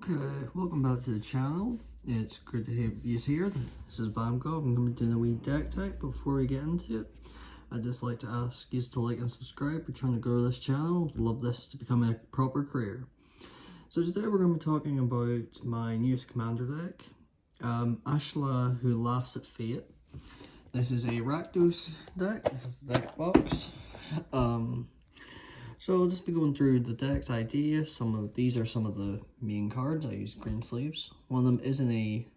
Okay, welcome back to the channel. It's good to have you here. This is Vamco. I'm going to be doing a wee deck type. Before we get into it, I'd just like to ask you to like and subscribe. We're trying to grow this channel. Love this to become a proper career. So today we're going to be talking about my newest commander deck, Alesha, Who Laughs at Fate. This is a Rakdos deck. This is the deck box. So I'll just be going through the deck's idea. These are some of the main cards. I use green sleeves. One of them isn't a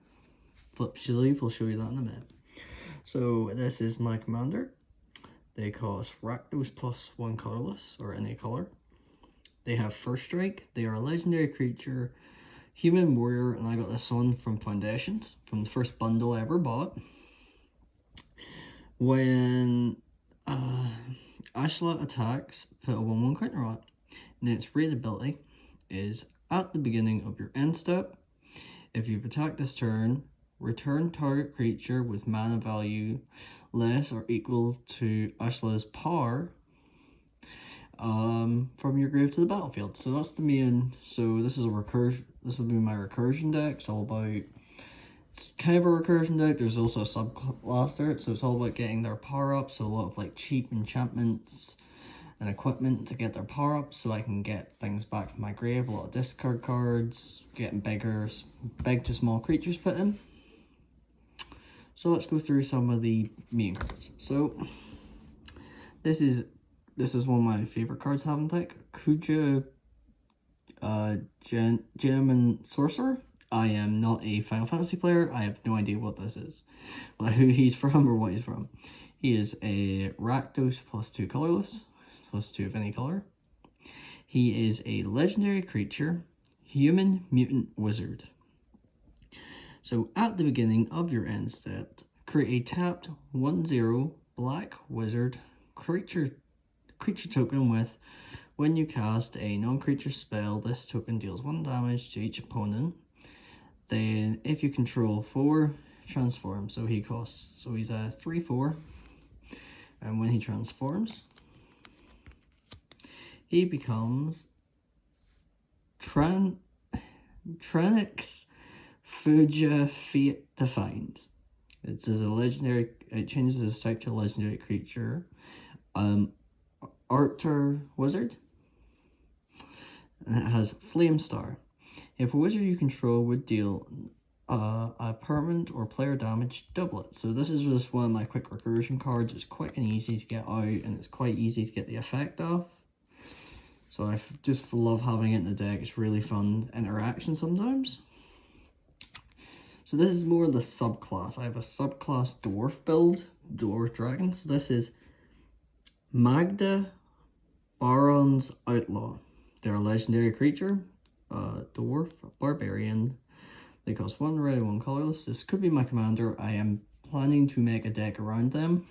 flip sleeve. I'll show you that in a minute. So this is my commander. They cost Rakdos +1 colorless, or any color. They have first strike. They are a legendary creature, human warrior, and I got this one from Foundations, from the first bundle I ever bought. When Alesha attacks, put a 1/1 counter on it. And its raid ability is at the beginning of your end step. If you've attacked this turn, return target creature with mana value less or equal to Alesha's power from your grave to the battlefield. So that's the main. So this is a recursion. This will be my recursion deck. It's all about. It's kind of a recursion deck. There's also a subclass there, so it's all about getting their power up. So a lot of like cheap enchantments and equipment to get their power up, so I can get things back from my grave. A lot of discard cards, getting big to small creatures put in. So let's go through some of the main cards. So this is one of my favorite cards to have in deck. Kuja, Gentleman Sorcerer. I am not a Final Fantasy player. I have no idea what this is, who he's from or what he's from. He is a Rakdos +2 colorless, +2 of any color. He is a legendary creature, human mutant wizard. So at the beginning of your end step, create a tapped 1/0 black wizard creature token with, when you cast a non-creature spell, this token deals 1 damage to each opponent. Then if you control 4, transform. So he's a 3/4, and when he transforms, he becomes Tranix Fuja Fate Defined. It is a legendary. It changes its type to a legendary creature. Archer Wizard, and it has Flame Star. If a wizard you control would deal a permanent or player damage, double it. So this is just one of my quick recursion cards. It's quick and easy to get out, and it's quite easy to get the effect off. So I just love having it in the deck. It's really fun interaction sometimes. So this is more the subclass. I have a subclass dwarf build, dwarf dragon. So this is Magda Baron's Outlaw. They're a legendary creature. Dwarf barbarian. They cost 1 red, 1 colorless. This could be my commander. I am planning to make a deck around them.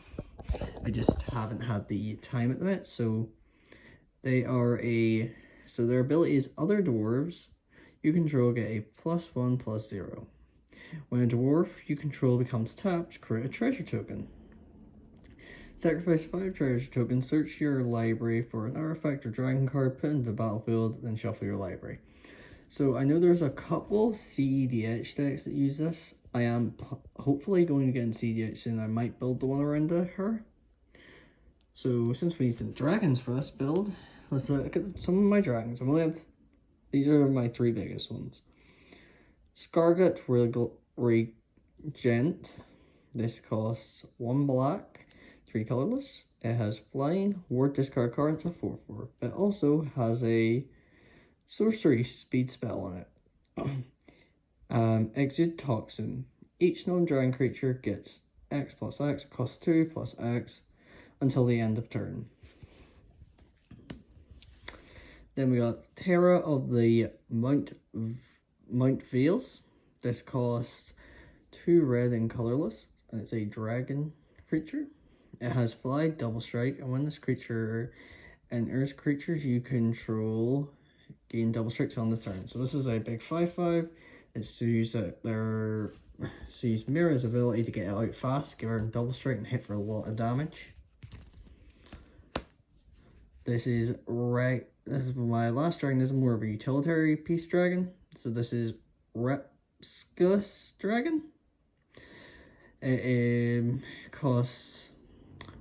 I just haven't had the time at the minute. So they are so their ability is other dwarves you control get a +1/+0. When a dwarf you control becomes tapped, create a treasure token. Sacrifice 5 treasure tokens, search your library for an artifact or dragon card, put into the battlefield, then shuffle your library. So I know there's a couple CEDH decks that use this. I am hopefully going to get in CEDH soon. I might build the one around her. So since we need some dragons for this build, let's look at some of my dragons. These are my 3 biggest ones. Scargut Regent. This costs 1 black, 3 colorless. It has flying, ward discard card, it's a 4/4. It also has a sorcery speed spell on it. Exude Toxin. Each non-dragon creature gets X + X, costs 2 + X until the end of turn. Then we got Terra of the Mount Veils. This costs 2 red and colorless, and it's a dragon creature. It has fly, double strike, and when this creature enters, creatures you control gain double strikes on the turn. So this is a big 5/5. It's to use use Mira's ability to get it out fast, give her a double strike and hit for a lot of damage. This is my last dragon. This is more of a utilitarian piece dragon. So this is Repsculus Dragon. It costs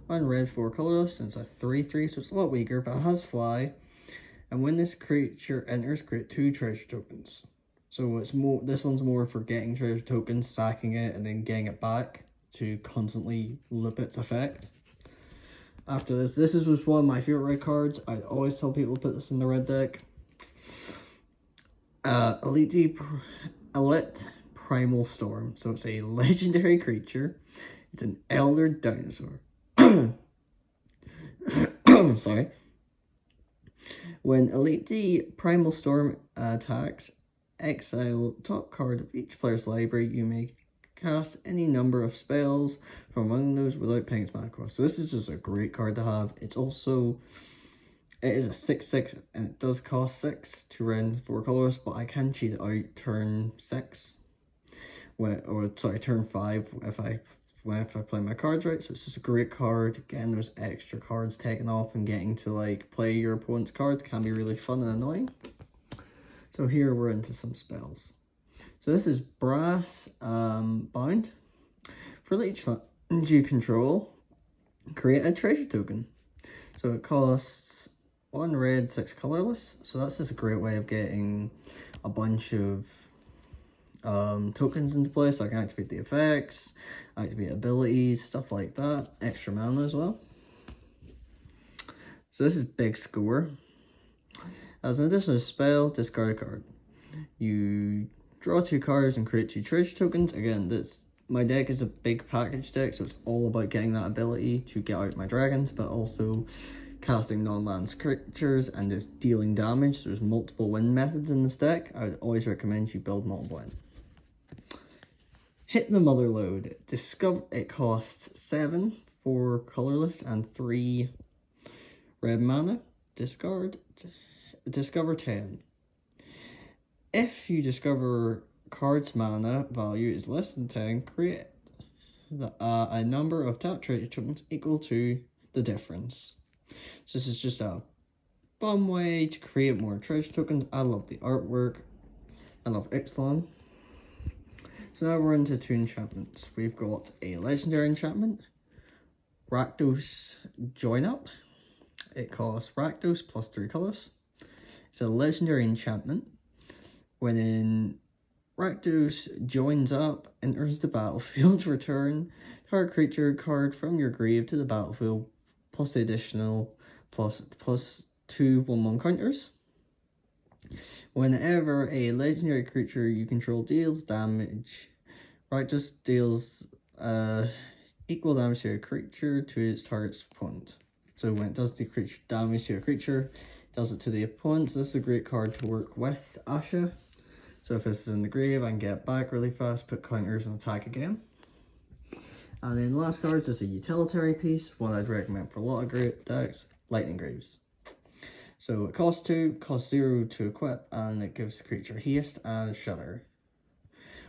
1 red, 4 colorless, and it's a 3/3, so it's a lot weaker, but it has fly. And when this creature enters, create 2 treasure tokens. So it's more. This one's more for getting treasure tokens, sacking it, and then getting it back to constantly loop its effect. After this is just one of my favorite red cards. I always tell people to put this in the red deck. Elite Primal Storm. So it's a legendary creature. It's an elder dinosaur. Sorry. When Elite Primal Storm attacks, exile top card of each player's library. You may cast any number of spells from among those without paying its mana cost. So this is just a great card to have. It is a 6/6 and it does cost 6 to run 4 colors, but I can cheat it out turn 6. Turn 5 if I play my cards right. So it's just a great card. Again, there's extra cards taken off, and getting to like play your opponent's cards can be really fun and annoying. So here we're into some spells. So this is Brass Bound. For each land you control, create a treasure token. So it costs 1 red, 6 colorless. So that's just a great way of getting a bunch of tokens into play. So I can activate the effects, activate abilities, stuff like that. Extra mana as well. So this is Big Score. As an additional spell, discard a card. You draw 2 cards and create 2 treasure tokens. Again, my deck is a big package deck, so it's all about getting that ability to get out my dragons, but also casting non-lands creatures and just dealing damage. There's multiple win methods in this deck. I would always recommend you build multiple in. Hit the Mother Load. It costs 7 for colorless and 3 red mana. Discover 10. If you discover card's mana value is less than 10, create a number of tap treasure tokens equal to the difference. So this is just a fun way to create more treasure tokens. I love the artwork. I love Ixalan. So now we're into 2 enchantments. We've got a legendary enchantment, Rakdos Join Up. It costs Rakdos plus 3 colors. It's a legendary enchantment. When Rakdos joins up, enters the battlefield, return target creature card from your grave to the battlefield, plus the additional plus 2 1/1 counters. Whenever a legendary creature you control deals damage, Rakdos deals equal damage to a creature to its target's opponent. So when it does the damage to a creature, it does it to the opponent. So this is a great card to work with Alesha. So if this is in the grave, I can get it back really fast, put counters, and attack again. And then the last card is just a utilitarian piece, one I'd recommend for a lot of great decks, Lightning Greaves. So it costs 2, costs 0 to equip, and it gives the creature haste and shudder,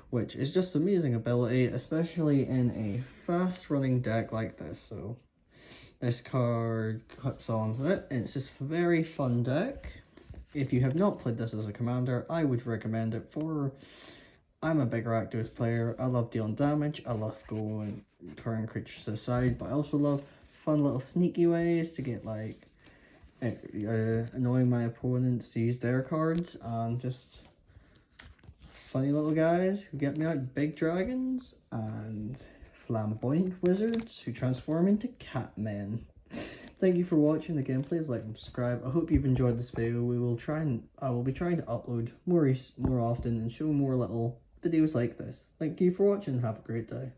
which is just amazing ability, especially in a fast running deck like this. So this card clips onto it, and it's just a very fun deck. If you have not played this as a commander, I would recommend it for... I'm a big Rakdos player. I love dealing damage. I love going turning creatures to the side, but I also love fun little sneaky ways to get like annoying my opponents to use their cards, and just funny little guys who get me out big dragons and flamboyant wizards who transform into cat men. Thank you for watching. Again, please like and subscribe. I hope you've enjoyed this video. I will be trying to upload more often and show more little videos like this. Thank you for watching and have a great day.